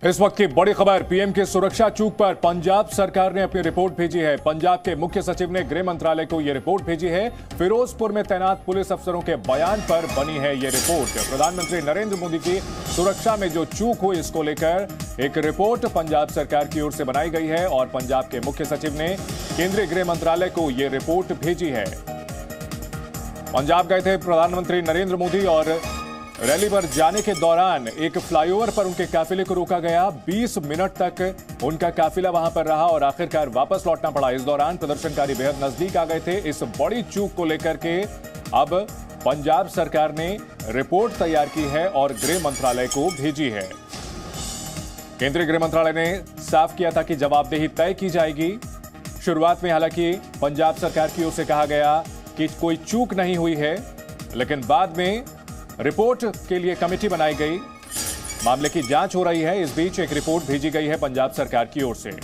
इस वक्त की बड़ी खबर, पीएम की सुरक्षा चूक पर पंजाब सरकार ने अपनी रिपोर्ट भेजी है। पंजाब के मुख्य सचिव ने गृह मंत्रालय को यह रिपोर्ट भेजी है। फिरोजपुर में तैनात पुलिस अफसरों के बयान पर बनी है यह रिपोर्ट। प्रधानमंत्री नरेंद्र मोदी की सुरक्षा में जो चूक हुई, इसको लेकर एक रिपोर्ट पंजाब सरकार की ओर से बनाई गई है और पंजाब के मुख्य सचिव ने केंद्रीय गृह मंत्रालय को यह रिपोर्ट भेजी है। पंजाब गए थे प्रधानमंत्री नरेंद्र मोदी और रैली पर जाने के दौरान एक फ्लाईओवर पर उनके काफिले को रोका गया। 20 मिनट तक उनका काफिला वहां पर रहा और आखिरकार वापस लौटना पड़ा। इस दौरान प्रदर्शनकारी बेहद नजदीक आ गए थे। इस बड़ी चूक को लेकर के अब पंजाब सरकार ने रिपोर्ट तैयार की है और गृह मंत्रालय को भेजी है। केंद्रीय गृह मंत्रालय ने साफ किया था कि जवाबदेही तय की जाएगी। शुरुआत में हालांकि पंजाब सरकार की ओर से कहा गया कि कोई चूक नहीं हुई है, लेकिन बाद में रिपोर्ट के लिए कमेटी बनाई गई। मामले की जांच हो रही है। इस बीच एक रिपोर्ट भेजी गई है पंजाब सरकार की ओर से।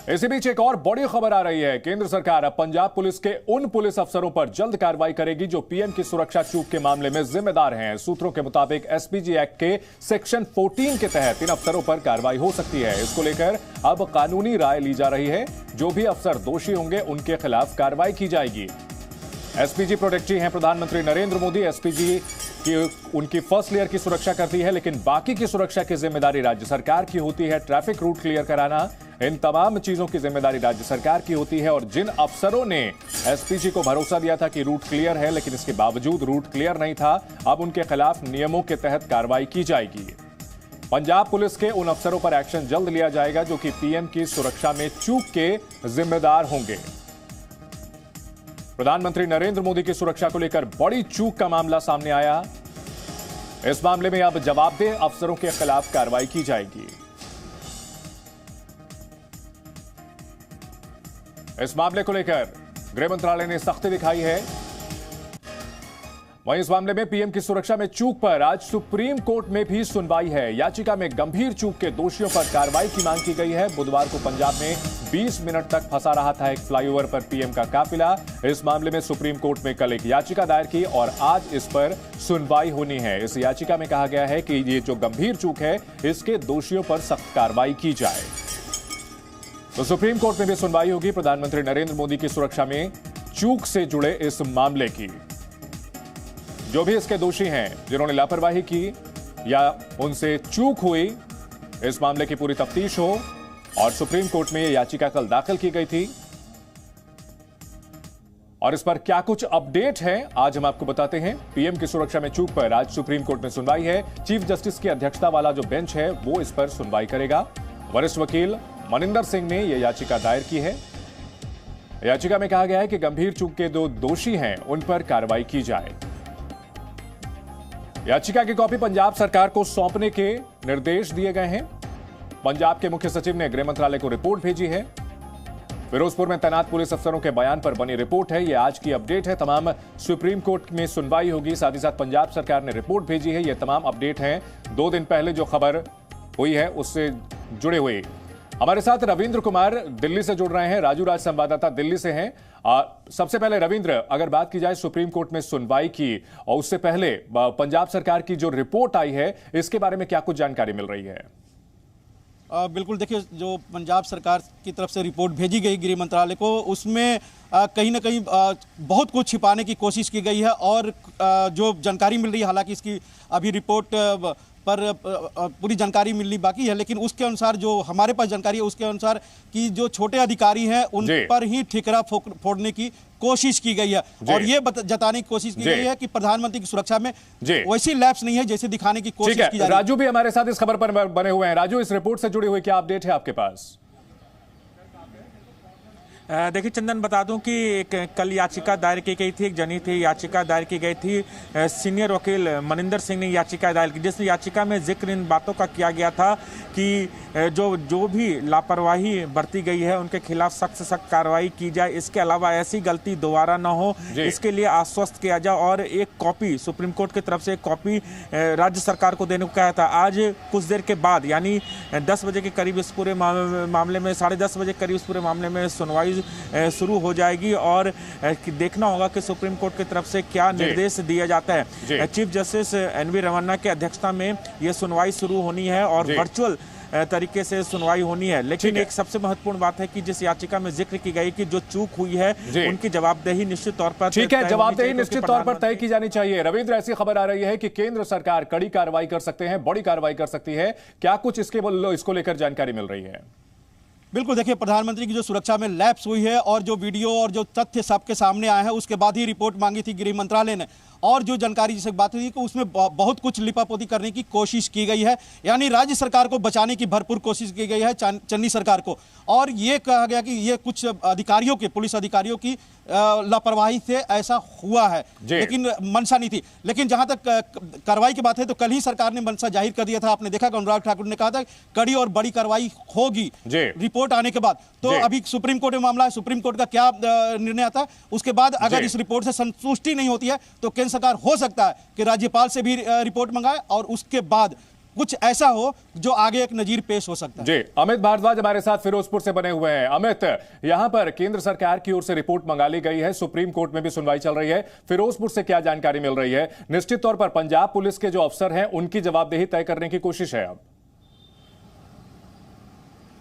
इसी बीच एक और बड़ी खबर आ रही है। केंद्र सरकार अब पंजाब पुलिस के उन पुलिस अफसरों पर जल्द कार्रवाई करेगी जो पीएम की सुरक्षा चूक के मामले में जिम्मेदार हैं। सूत्रों के मुताबिक एसपीजी एक्ट के सेक्शन 14 के तहत इन अफसरों पर कार्रवाई हो सकती है। इसको लेकर अब कानूनी राय ली जा रही है। जो भी अफसर दोषी होंगे उनके खिलाफ कार्रवाई की जाएगी। एसपीजी प्रोटेक्टी हैं प्रधानमंत्री नरेंद्र मोदी। एसपीजी की उनकी फर्स्ट लेयर की सुरक्षा करती है, लेकिन बाकी की सुरक्षा की जिम्मेदारी राज्य सरकार की होती है। ट्रैफिक रूट क्लियर कराना, इन तमाम चीजों की जिम्मेदारी राज्य सरकार की होती है। और जिन अफसरों ने एसपीजी को भरोसा दिया था कि रूट क्लियर है, लेकिन इसके बावजूद रूट क्लियर नहीं था, अब उनके खिलाफ नियमों के तहत कार्रवाई की जाएगी। पंजाब पुलिस के उन अफसरों पर एक्शन जल्द लिया जाएगा जो कि पीएम की सुरक्षा में चूक के जिम्मेदार होंगे। प्रधानमंत्री नरेंद्र मोदी की सुरक्षा को लेकर बड़ी चूक का मामला सामने आया। इस मामले में अब जवाबदेह अफसरों के खिलाफ कार्रवाई की जाएगी। इस मामले को लेकर गृह मंत्रालय ने सख्ती दिखाई है। वहीं इस मामले में पीएम की सुरक्षा में चूक पर आज सुप्रीम कोर्ट में भी सुनवाई है। याचिका में गंभीर चूक के दोषियों पर कार्रवाई की मांग की गई है। बुधवार को पंजाब में 20 मिनट तक फंसा रहा था एक फ्लाईओवर पर पीएम का काफिला। इस मामले में सुप्रीम कोर्ट में कल एक याचिका दायर की और आज इस पर सुनवाई होनी है। इस याचिका में कहा गया है कि ये जो गंभीर चूक है, इसके दोषियों पर सख्त कार्रवाई की जाए। तो सुप्रीम कोर्ट में भी सुनवाई होगी प्रधानमंत्री नरेंद्र मोदी की सुरक्षा में चूक से जुड़े इस मामले की। जो भी इसके दोषी हैं, जिन्होंने लापरवाही की या उनसे चूक हुई, इस मामले की पूरी तफ्तीश हो। और सुप्रीम कोर्ट में यह याचिका कल दाखिल की गई थी और इस पर क्या कुछ अपडेट है, आज हम आपको बताते हैं। पीएम की सुरक्षा में चूक पर आज सुप्रीम कोर्ट में सुनवाई है। चीफ जस्टिस की अध्यक्षता वाला जो बेंच है, वो इस पर सुनवाई करेगा। वरिष्ठ वकील मनिंदर सिंह ने यह याचिका दायर की है। याचिका में कहा गया है कि गंभीर चूक के जो दोषी हैं, उन पर कार्रवाई की जाए। याचिका की कॉपी पंजाब सरकार को सौंपने के निर्देश दिए गए हैं। पंजाब के मुख्य सचिव ने गृह मंत्रालय को रिपोर्ट भेजी है। फिरोजपुर में तैनात पुलिस अफसरों के बयान पर बनी रिपोर्ट है। यह आज की अपडेट है। तमाम सुप्रीम कोर्ट में सुनवाई होगी। साथ ही साथ पंजाब सरकार ने रिपोर्ट भेजी है। यह तमाम अपडेट हैं। 2 दिन पहले जो खबर हुई है, उससे जुड़े हुए हमारे साथ रविंद्र कुमार दिल्ली से जुड़ रहे हैं। राजू राज संवाददाता दिल्ली से हैं। सबसे पहले रविंद्र, अगर बात की जाए सुप्रीम कोर्ट में सुनवाई की और उससे पहले पंजाब सरकार की जो रिपोर्ट आई है, इसके बारे में क्या कुछ जानकारी मिल रही है? बिल्कुल, देखिए, जो पंजाब सरकार की तरफ से रिपोर्ट भेजी गई गृह मंत्रालय को, उसमें कहीं ना कहीं बहुत कुछ छिपाने की कोशिश की गई है। और जो जानकारी मिल रही है, हालांकि इसकी अभी रिपोर्ट पर पूरी जानकारी मिलनी बाकी है, लेकिन उसके अनुसार जो हमारे पास जानकारी है, उसके अनुसार कि जो छोटे अधिकारी हैं उन पर ही ठिकरा फोड़ने की कोशिश की गई है। और ये जताने की कोशिश की गई है कि प्रधानमंत्री की सुरक्षा में वैसी लैप्स नहीं है जैसे दिखाने की कोशिश की जा रही है। राजू भी हमारे साथ इस खबर पर बने हुए हैं। राजू, इस रिपोर्ट से जुड़ी हुई क्या अपडेट है आपके पास? देखिए चंदन, बता दूं कि एक कल याचिका दायर की गई थी, एक जनहित याचिका दायर की गई थी। सीनियर वकील मनिंदर सिंह ने याचिका दायर की, जिस याचिका में जिक्र इन बातों का किया गया था कि जो भी लापरवाही बरती गई है, उनके खिलाफ सख्त से सख्त कार्रवाई की जाए। इसके अलावा ऐसी गलती दोबारा न हो, इसके लिए आश्वस्त किया जाए। और एक कॉपी सुप्रीम कोर्ट की तरफ से एक कॉपी राज्य सरकार को देने को कहा था। आज कुछ देर के बाद, यानी 10 बजे के करीब इस पूरे मामले में 10:30 बजे के करीब इस पूरे मामले में सुनवाई सुनवाई शुरू हो जाएगी और देखना होगा कि सुप्रीम कोर्ट की तरफ से क्या निर्देश दिया जाता है। चीफ जस्टिस एनवी रमन्ना की अध्यक्षता में यह सुनवाई शुरू होनी है और वर्चुअल तरीके से सुनवाई होनी है। लेकिन एक सबसे महत्वपूर्ण बात है कि जिस याचिका में जिक्र की गई कि जो चूक हुई है उनकी जवाबदेही निश्चित तौर पर जवाबदेही निश्चित तौर पर तय की जानी चाहिए। रविंद्र, ऐसी खबर आ रही है कि केंद्र सरकार कड़ी कार्रवाई कर सकते हैं, बड़ी कार्रवाई कर सकती है, क्या कुछ इसको लेकर जानकारी मिल रही है? बिल्कुल, देखिए प्रधानमंत्री की जो सुरक्षा में लैप्स हुई है और जो वीडियो और जो तथ्य सबके सामने आए हैं उसके बाद ही रिपोर्ट मांगी थी गृह मंत्रालय ने, और जो जानकारी जिससे बात हुई कि उसमें बहुत कुछ लिपापोती करने की कोशिश की गई है, यानी राज्य सरकार को बचाने की भरपूर कोशिश की गई है चन्नी सरकार को। और ये कहा गया कि ये कुछ अधिकारियों के, पुलिस अधिकारियों की लापरवाही से ऐसा हुआ है, लेकिन मंशा नहीं थी। लेकिन जहां तक कार्रवाई की बात है तो कल ही सरकार ने मंशा जाहिर कर दिया था। आपने देखा कि अनुराग ठाकुर ने कहा था कड़ी और बड़ी कार्रवाई होगी रिपोर्ट आने के बाद। तो अभी सुप्रीम कोर्ट में मामला है, सुप्रीम कोर्ट का क्या निर्णय आता है उसके बाद अगर इस रिपोर्ट से संतुष्टि नहीं होती है तो केंद्र सरकार हो सकता है कि राज्यपाल से भी रिपोर्ट मंगाए और उसके बाद कुछ ऐसा हो जो आगे एक नजीर पेश हो सकता है। जी, अमित भारद्वाज हमारे साथ फिरोजपुर से बने हुए हैं। अमित, यहां पर केंद्र सरकार की ओर से रिपोर्ट मंगा ली गई है, सुप्रीम कोर्ट में भी सुनवाई चल रही है, फिरोजपुर से क्या जानकारी मिल रही है? निश्चित तौर पर पंजाब पुलिस के जो अफसर हैं उनकी जवाबदेही तय करने की कोशिश है अब।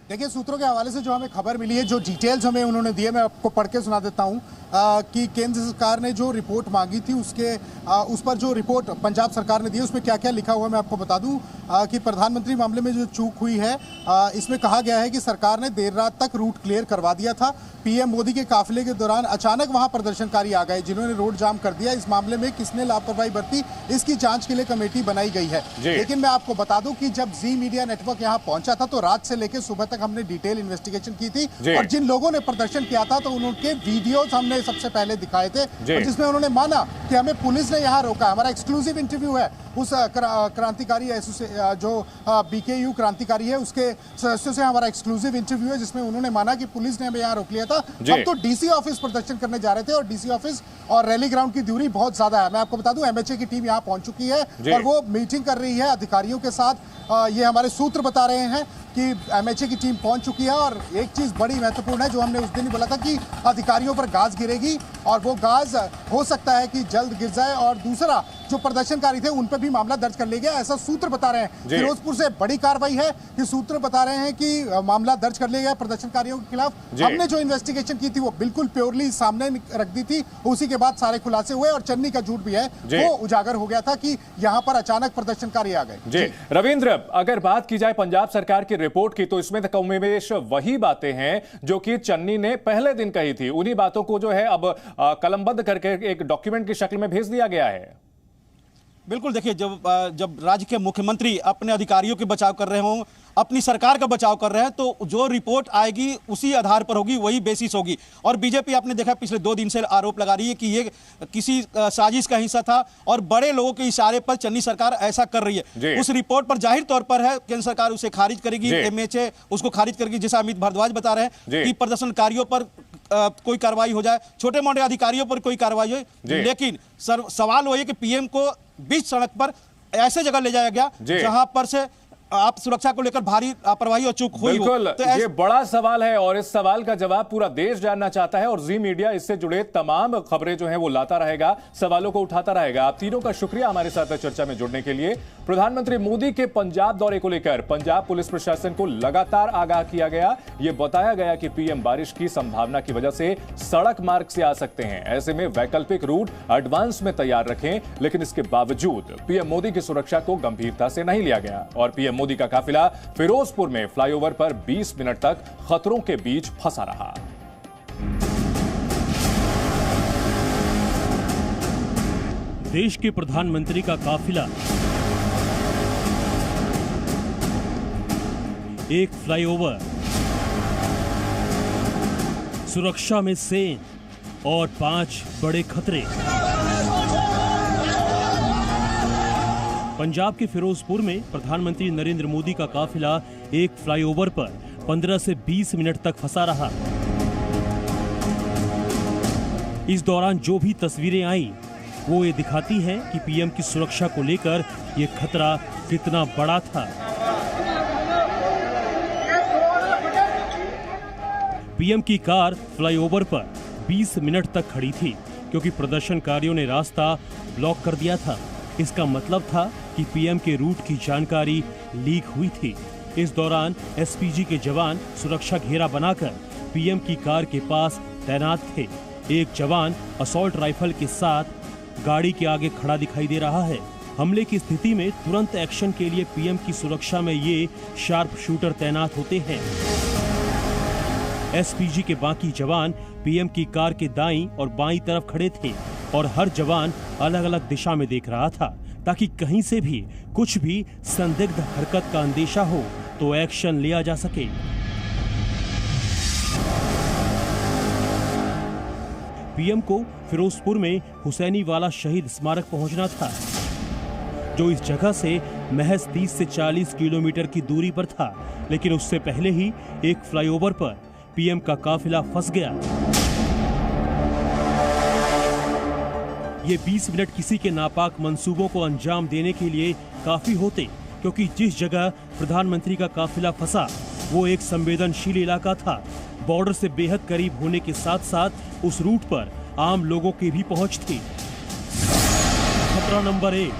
देखिए, सूत्रों के हवाले से जो हमें खबर मिली है, जो डिटेल्स हमें उन्होंने दिए, मैं आपको पढ़ के सुना देता हूं कि केंद्र सरकार ने जो रिपोर्ट मांगी थी उस पर जो रिपोर्ट पंजाब सरकार ने दी उसमें क्या क्या लिखा हुआ है मैं आपको बता दूं कि प्रधानमंत्री मामले में जो चूक हुई है इसमें कहा गया है कि सरकार ने देर रात तक रूट क्लियर करवा दिया था। पीएम मोदी के काफिले के दौरान अचानक वहां प्रदर्शनकारी आ गए जिन्होंने रोड जाम कर दिया। इस मामले में किसने लापरवाही बरती इसकी जांच के लिए कमेटी बनाई गई है। लेकिन मैं आपको बता दूं कि जब जी मीडिया नेटवर्क यहाँ पहुंचा था तो रात से लेकर सुबह तक हमने डिटेल इन्वेस्टिगेशन की थी और जिन लोगों ने प्रदर्शन किया था तो उनके वीडियोज हमने सबसे पहले दिखाए थे और जिसमें उन्होंने माना कि हमें पुलिस ने यहाँ रोका। हमारा एक्सक्लूसिव इंटरव्यू है उस क्रांतिकारी जो बीकेयू क्रांतिकारी है उसके सदस्यों से हमारा एक्सक्लूसिव इंटरव्यू है जिसमें उन्होंने माना कि पुलिस ने हमें यहाँ रोक लिया था। हम तो डीसी ऑफिस प्रदर्शन करने जा रहे थे और डीसी ऑफिस और रैली ग्राउंड की दूरी बहुत ज्यादा है। मैं आपको बता दूं एमएचए की टीम यहाँ पहुंच चुकी है और वो मीटिंग कर रही है अधिकारियों के साथ। ये हमारे सूत्र बता रहे हैं कि एमएचए की टीम पहुंच चुकी है और एक चीज बड़ी महत्वपूर्ण है जो हमने उस दिन ही बोला था कि अधिकारियों पर गाज गिरेगी और वो गाज हो सकता है कि जल्द गिर जाए और दूसरा जो प्रदर्शनकारी थे उन पर भी मामला दर्ज कर लिया गया, ऐसा सूत्र बता रहे हैं। फिरोजपुर से बड़ी कार्रवाई है कि सूत्र बता रहे हैं कि मामला दर्ज कर लिया गया प्रदर्शनकारियों के खिलाफ। हमने जो इन्वेस्टिगेशन की थी वो बिल्कुल प्योरली सामने रख दी थी, उसी के बाद सारे खुलासे हुए और चन्नी का झूठ भी है वो उजागर हो गया था कि यहाँ पर अचानक प्रदर्शनकारी आ गए। रविंद्र, अगर बात की जाए पंजाब सरकार की रिपोर्ट की तो इसमें कमोबेश वही बातें हैं जो कि चन्नी ने पहले दिन कही थी। उन्हीं बातों को जो है अब कलमबद्ध करके एक डॉक्यूमेंट की शक्ल में भेज दिया गया है। बिल्कुल, देखिए जब राज्य के मुख्यमंत्री अपने अधिकारियों के बचाव कर रहे हों, अपनी सरकार का बचाव कर रहे हैं तो जो रिपोर्ट आएगी उसी आधार पर होगी, वही बेसिस होगी। और बीजेपी आपने देखा पिछले 2 दिन से आरोप लगा रही है कि ये किसी साजिश का हिस्सा था और बड़े लोगों के इशारे पर चन्नी सरकार ऐसा कर रही है। उस रिपोर्ट पर जाहिर तौर पर है केंद्र सरकार उसे खारिज करेगी, एमएचए उसको खारिज करेगी, जैसा अमित भारद्वाज बता रहे हैं कि प्रदर्शनकारियों पर कोई कार्रवाई हो जाए, छोटे मोटे अधिकारियों पर कोई कार्रवाई हो। लेकिन सवाल वही है कि पीएम को बीच सड़क पर ऐसे जगह ले जाया गया जहां पर से आप सुरक्षा को लेकर भारी लापरवाही और चूक हुई। बिल्कुल, ये बड़ा सवाल है और इस सवाल का जवाब पूरा देश जानना चाहता है और जी मीडिया इससे जुड़े तमाम खबरें जो हैं वो लाता रहेगा, सवालों को उठाता रहेगा। आप तीनों का शुक्रिया हमारे साथ चर्चा में जुड़ने के लिए। प्रधानमंत्री मोदी के पंजाब दौरे को लेकर पंजाब पुलिस प्रशासन को लगातार आगाह किया गया। ये बताया गया कि पीएम बारिश की संभावना की वजह से सड़क मार्ग से आ सकते हैं, ऐसे में वैकल्पिक रूट एडवांस में तैयार रखें। लेकिन इसके बावजूद पीएम मोदी की सुरक्षा को गंभीरता से नहीं लिया गया और पीएम मोदी का काफिला फिरोजपुर में फ्लाईओवर पर 20 मिनट तक खतरों के बीच फंसा रहा। देश के प्रधानमंत्री का काफिला एक फ्लाईओवर, सुरक्षा में सेन और 5 बड़े खतरे। पंजाब के फिरोजपुर में प्रधानमंत्री नरेंद्र मोदी का काफिला एक फ्लाईओवर पर 15 से 20 मिनट तक फंसा रहा। इस दौरान जो भी तस्वीरें आई वो ये दिखाती हैं कि पीएम की सुरक्षा को लेकर ये खतरा कितना बड़ा था। पीएम की कार फ्लाईओवर पर 20 मिनट तक खड़ी थी क्योंकि प्रदर्शनकारियों ने रास्ता ब्लॉक कर दिया था। इसका मतलब था कि पीएम के रूट की जानकारी लीक हुई थी। इस दौरान एसपीजी के जवान सुरक्षा घेरा बनाकर पीएम की कार के पास तैनात थे। एक जवान असॉल्ट राइफल के साथ गाड़ी के आगे खड़ा दिखाई दे रहा है। हमले की स्थिति में तुरंत एक्शन के लिए पीएम की सुरक्षा में ये शार्प शूटर तैनात होते हैं। एसपीजी के बाकी जवान पीएम की कार के दाईं और बाईं तरफ खड़े थे और हर जवान अलग अलग दिशा में देख रहा था ताकि कहीं से भी कुछ भी संदिग्ध हरकत का अंदेशा हो तो एक्शन लिया जा सके। पीएम को फिरोजपुर में हुसैनी वाला शहीद स्मारक पहुंचना था, जो इस जगह से महज 30 से 40 किलोमीटर की दूरी पर था, लेकिन उससे पहले ही एक फ्लाईओवर पर पीएम का काफिला फंस गया। ये 20 मिनट किसी के नापाक मंसूबों को अंजाम देने के लिए काफी होते, क्योंकि जिस जगह प्रधानमंत्री का काफिला फंसा वो एक संवेदनशील इलाका था। बॉर्डर से बेहद करीब होने के साथ साथ उस रूट पर आम लोगों की भी पहुंच थी। खतरा नंबर 1,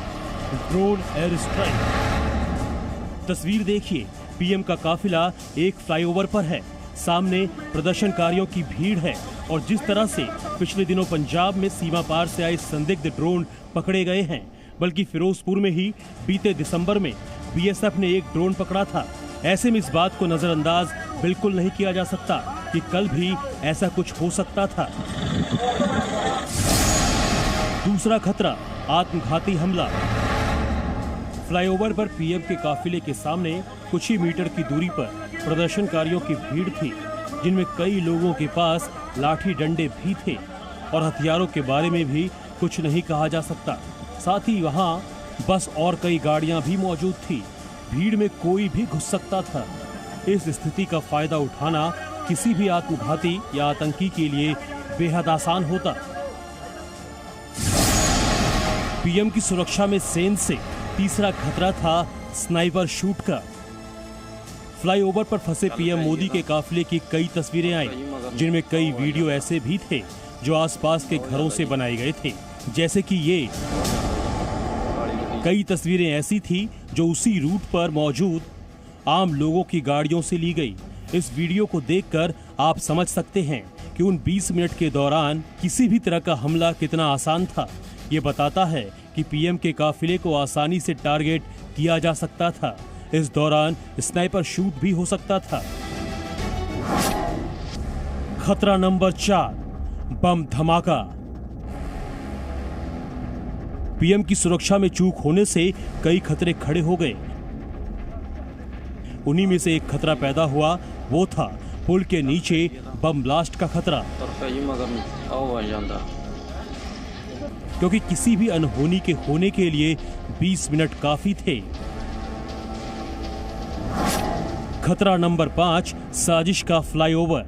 ड्रोन एयर स्ट्राइक। तस्वीर देखिए, पीएम का काफिला एक फ्लाईओवर पर है, सामने प्रदर्शनकारियों की भीड़ है और जिस तरह से पिछले दिनों पंजाब में सीमा पार से आए संदिग्ध ड्रोन पकड़े गए हैं, बल्कि फिरोजपुर में ही बीते दिसंबर में बीएसएफ ने एक ड्रोन पकड़ा था। ऐसे में इस बात को नजरअंदाज बिल्कुल नहीं किया जा सकता कि कल भी ऐसा कुछ हो सकता था। दूसरा खतरा, आत्मघाती हमला। फ्लाईओवर पर पीएम के काफिले के सामने कुछ ही मीटर की दूरी पर प्रदर्शनकारियों की भीड़ थी, जिनमें कई लोगों के पास लाठी डंडे भी थे और हथियारों के बारे में भी कुछ नहीं कहा जा सकता। साथ ही वहां बस और कई गाड़ियां भी मौजूद थी। भीड़ में कोई भी घुस सकता था। इस स्थिति का फायदा उठाना किसी भी आत्मघाती या आतंकी के लिए बेहद आसान होता। पीएम की सुरक्षा में सेंध से तीसरा खतरा था स्नाइपर शूट का। फ्लाईओवर पर फंसे पीएम मोदी के काफिले की कई तस्वीरें आई, जिनमें कई वीडियो ऐसे भी थे जो आसपास के घरों से बनाए गए थे, जैसे कि ये। कई तस्वीरें ऐसी थी जो उसी रूट पर मौजूद आम लोगों की गाड़ियों से ली गई। इस वीडियो को देखकर आप समझ सकते हैं कि उन 20 मिनट के दौरान किसी भी तरह का हमला कितना आसान था। ये बताता है कि पीएम के काफिले को आसानी से टारगेट किया जा सकता था। इस दौरान स्नाइपर शूट भी हो सकता था। खतरा नंबर 4, बम धमाका। पीएम की सुरक्षा में चूक होने से कई खतरे खड़े हो गए। उन्हीं में से एक खतरा पैदा हुआ, वो था पुल के नीचे बम ब्लास्ट का खतरा। क्योंकि किसी भी अनहोनी के होने के लिए 20 मिनट काफी थे। खतरा नंबर 5, साजिश का फ्लाईओवर।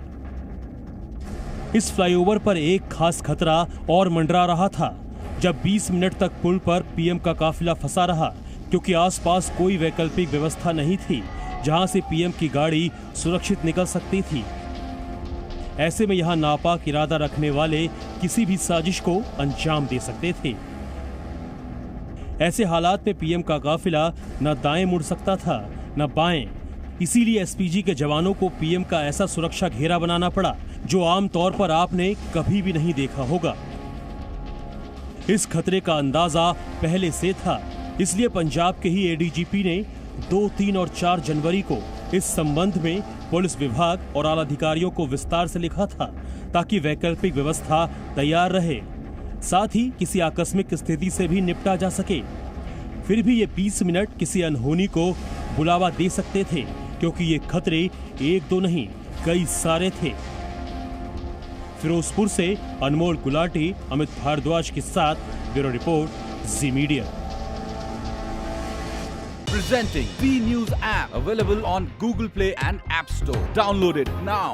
इस फ्लाईओवर पर एक खास खतरा और मंडरा रहा था जब 20 मिनट तक पुल पर पीएम का काफिला फंसा रहा, क्योंकि आसपास कोई वैकल्पिक व्यवस्था नहीं थी जहां से पीएम की गाड़ी सुरक्षित निकल सकती थी। ऐसे में यहां नापाक इरादा रखने वाले किसी भी साजिश को अंजाम दे सकते थे। ऐसे हालात में पीएम का काफिला न दाएं मुड़ सकता था न बाएं। इसीलिए एसपीजी के जवानों को पीएम का ऐसा सुरक्षा घेरा बनाना पड़ा जो आमतौर पर आपने कभी भी नहीं देखा होगा। इस खतरे का अंदाजा पहले से था, इसलिए पंजाब के ही एडीजीपी ने 2, 3 और 4 जनवरी को इस संबंध में पुलिस विभाग और आला अधिकारियों को विस्तार से लिखा था, ताकि वैकल्पिक व्यवस्था तैयार रहे, साथ ही किसी आकस्मिक स्थिति से भी निपटा जा सके। फिर भी ये 20 मिनट किसी अनहोनी को बुलावा दे सकते थे, क्योंकि ये खतरे 1-2 नहीं, कई सारे थे। फिरोजपुर से अनमोल गुलाटी, अमित भारद्वाज के साथ bureau report, ji media. Presenting B News app, available on Google Play and App Store. Download it now.